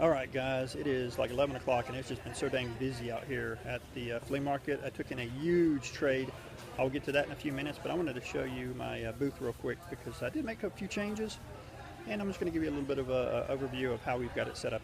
Alright guys, it is like 11 o'clock and it's just been so dang busy out here at the flea market. I took in a huge trade. I'll get to that in a few minutes, but I wanted to show you my booth real quick because I did make a few changes, and I'm just going to give you a little bit of an overview of how we've got it set up.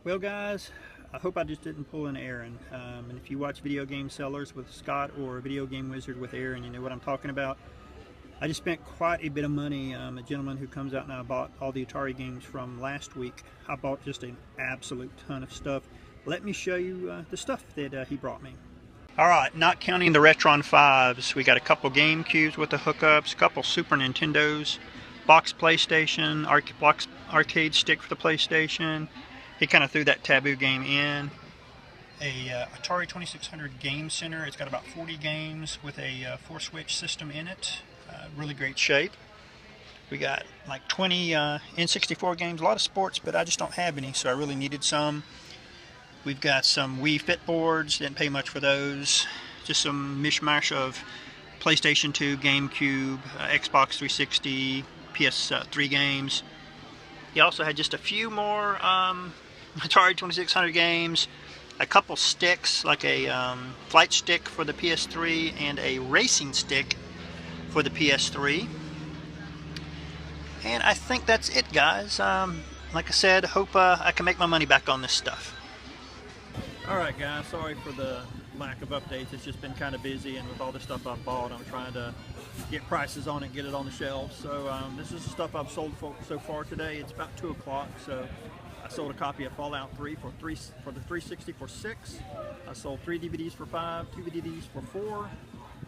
Well guys, I hope I just didn't pull an Aaron, and if you watch Video Game Sellers with Scott or Video Game Wizard with Aaron, you know what I'm talking about. I just spent quite a bit of money. A gentleman who comes out and I bought all the Atari games from last week. I bought just an absolute ton of stuff. Let me show you the stuff that he brought me. Alright, not counting the Retron 5s, we got a couple GameCubes with the hookups, a couple Super Nintendos, box PlayStation, box arcade stick for the PlayStation. He kind of threw that Taboo game in. A Atari 2600 Game Center. It's got about 40 games with a 4-switch system in it. Really great shape. We got like 20 N64 games, a lot of sports, but I just don't have any, so I really needed some. We've got some Wii Fit boards, didn't pay much for those. Just some mishmash of PlayStation 2, GameCube, Xbox 360, PS3 games. He also had just a few more Atari 2600 games, a couple sticks, like a flight stick for the PS3 and a racing stick for the PS3. And I think that's it, guys. Like I said, hope I can make my money back on this stuff. Alright guys, sorry for the lack of updates. It's just been kind of busy, and with all the stuff I've bought, I'm trying to get prices on it, get it on the shelves. So this is the stuff I've sold so far today. It's about 2 o'clock, so I sold a copy of Fallout 3 for the 360 for $6. I sold 3 DVDs for $5, 2 DVDs for $4.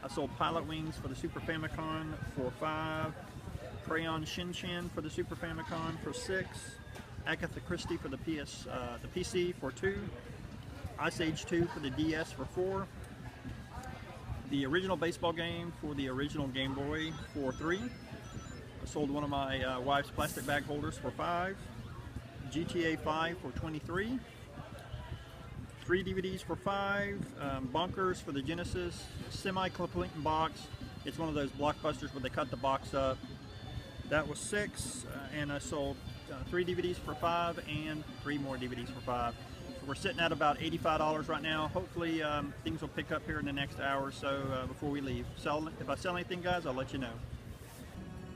I sold Pilot Wings for the Super Famicom for $5. Crayon Shin-Chin for the Super Famicom for $6. Agatha Christie for the PC for $2. Ice Age 2 for the DS for $4. The original baseball game for the original Game Boy for $3. I sold one of my wife's plastic bag holders for $5. GTA 5 for $23. 3 DVDs for $5. Bonkers for the Genesis. Semi-complete box. It's one of those blockbusters where they cut the box up. That was $6. And I sold 3 DVDs for $5 and 3 more DVDs for $5. So we're sitting at about $85 right now. Hopefully things will pick up here in the next hour or so before we leave. If I sell anything, guys, I'll let you know.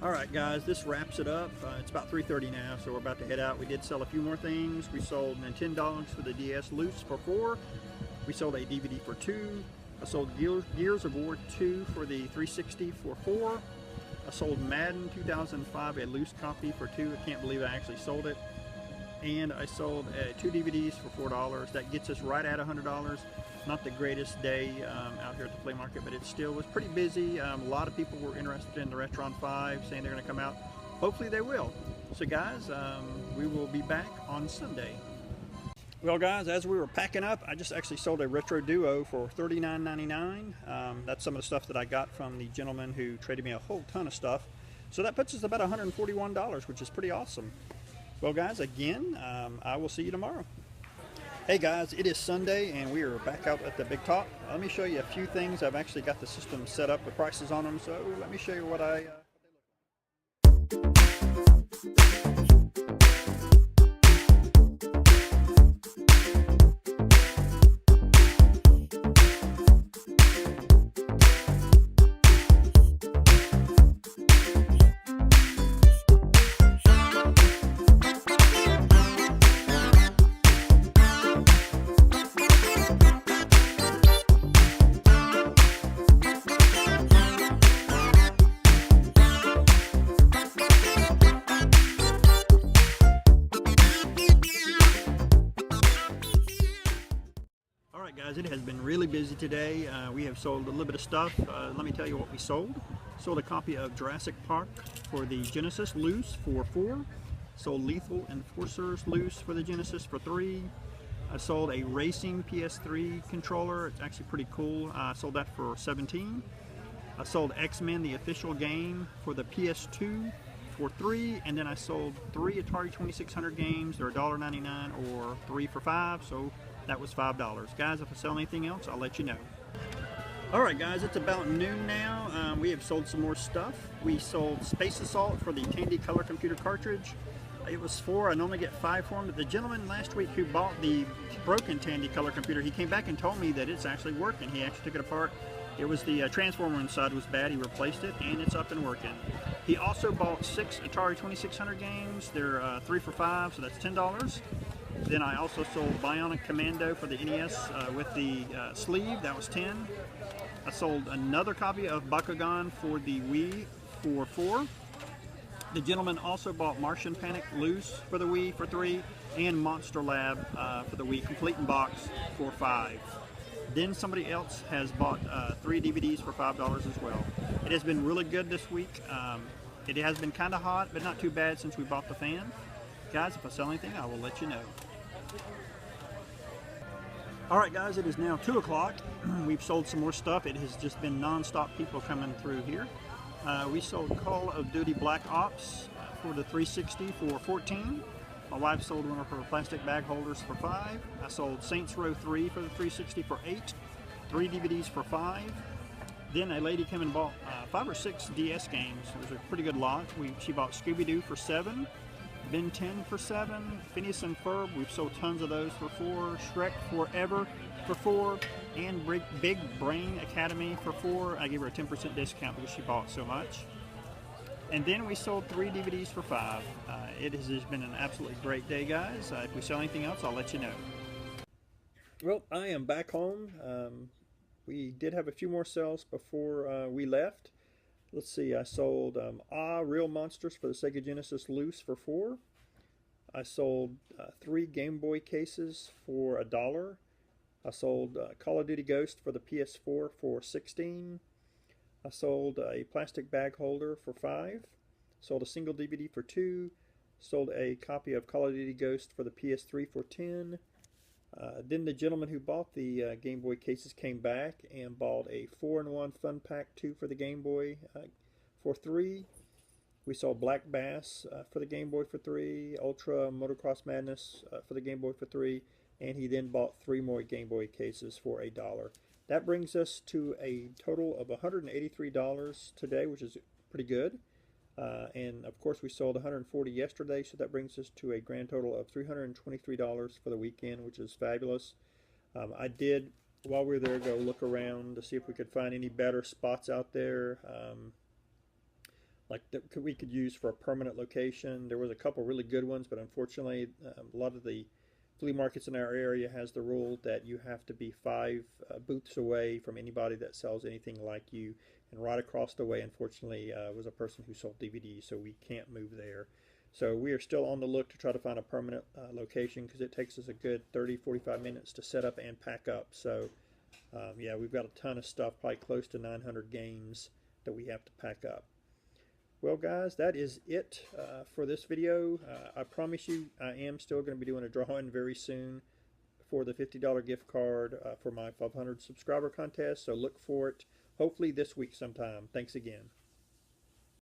Alright guys, this wraps it up. It's about 3:30 now, so we're about to head out. We did sell a few more things. We sold Nintendogs for the DS loose for $4. We sold a DVD for $2. I sold Gears of War 2 for the 360 for $4. I sold Madden 2005, a loose copy for $2. I can't believe I actually sold it. And I sold 2 DVDs for $4. That gets us right at $100. Not the greatest day out here at the flea market, but it still was pretty busy. A lot of people were interested in the Retron 5, saying they're going to come out. Hopefully they will. So guys, we will be back on Sunday. Well guys, as we were packing up, I just actually sold a Retro Duo for $39.99. That's some of the stuff that I got from the gentleman who traded me a whole ton of stuff. So that puts us about $141, which is pretty awesome. Well guys, again, I will see you tomorrow. Hey guys, it is Sunday and we are back out at the Big Top. Let me show you a few things. I've actually got the system set up with prices on them, so let me show you what I Guys, it has been really busy today. We have sold a little bit of stuff. Let me tell you what we sold. Sold a copy of Jurassic Park for the Genesis loose for $4. Sold Lethal Enforcers loose for the Genesis for $3. I sold a Racing PS3 controller. It's actually pretty cool. I sold that for $17. I sold X-Men the official game for the PS2 for $3, and then I sold 3 Atari 2600 games. They're $1.99 or 3 for $5. So that was $5. Guys, if I sell anything else, I'll let you know. Alright guys, it's about noon now. We have sold some more stuff. We sold Space Assault for the Tandy Color Computer cartridge. It was $4. I normally get $5 for them, but the gentleman last week who bought the broken Tandy Color Computer, he came back and told me that it's actually working. He actually took it apart. It was the transformer inside was bad. He replaced it, and it's up and working. He also bought 6 Atari 2600 games. They're 3 for $5, so that's $10. Then I also sold Bionic Commando for the NES with the sleeve. That was $10. I sold another copy of Bakugan for the Wii for $4. The gentleman also bought Martian Panic loose for the Wii for $3, and Monster Lab for the Wii complete in box for $5. Then somebody else has bought 3 DVDs for $5 as well. It has been really good this week. It has been kind of hot, but not too bad since we bought the fan. Guys, if I sell anything, I will let you know. Alright guys, it is now 2 o'clock. We've sold some more stuff. It has just been non-stop people coming through here. We sold Call of Duty Black Ops for the 360 for $14. My wife sold one of her plastic bag holders for $5. I sold Saints Row 3 for the 360 for $8. 3 DVDs for $5. Then a lady came and bought 5 or 6 DS games. It was a pretty good lot. She bought Scooby-Doo for $7. Ben 10 for $7, Phineas and Ferb, we've sold tons of those for $4, Shrek Forever for $4, and Big Brain Academy for $4. I gave her a 10% discount because she bought so much. And then we sold 3 DVDs for $5. It has just been an absolutely great day, guys. If we sell anything else, I'll let you know. Well, I am back home. We did have a few more sales before we left. Let's see, I sold Real Monsters for the Sega Genesis loose for $4. I sold 3 Game Boy cases for $1. I sold Call of Duty Ghost for the PS4 for $16. I sold a plastic bag holder for $5. Sold a single DVD for $2. Sold a copy of Call of Duty Ghost for the PS3 for $10. Then the gentleman who bought the Game Boy cases came back and bought a 4-in-1 Fun Pack 2 for the Game Boy for $3. We sold Black Bass for the Game Boy for $3, Ultra Motocross Madness for the Game Boy for $3, and he then bought 3 more Game Boy cases for $1. That brings us to a total of $183 today, which is pretty good. And of course we sold 140 yesterday, so that brings us to a grand total of $323 for the weekend, which is fabulous. I did, while we were there, go look around to see if we could find any better spots out there, like that we could use for a permanent location. There was a couple really good ones, but unfortunately a lot of the flea markets in our area has the rule that you have to be 5 booths away from anybody that sells anything like you. And right across the way, unfortunately, was a person who sold DVDs, so we can't move there. So we are still on the look to try to find a permanent location, because it takes us a good 30-45 minutes to set up and pack up. So yeah, we've got a ton of stuff, probably close to 900 games that we have to pack up. Well guys, that is it for this video. I promise you I am still going to be doing a drawing very soon for the $50 gift card for my 500 subscriber contest, so look for it hopefully this week sometime. Thanks again.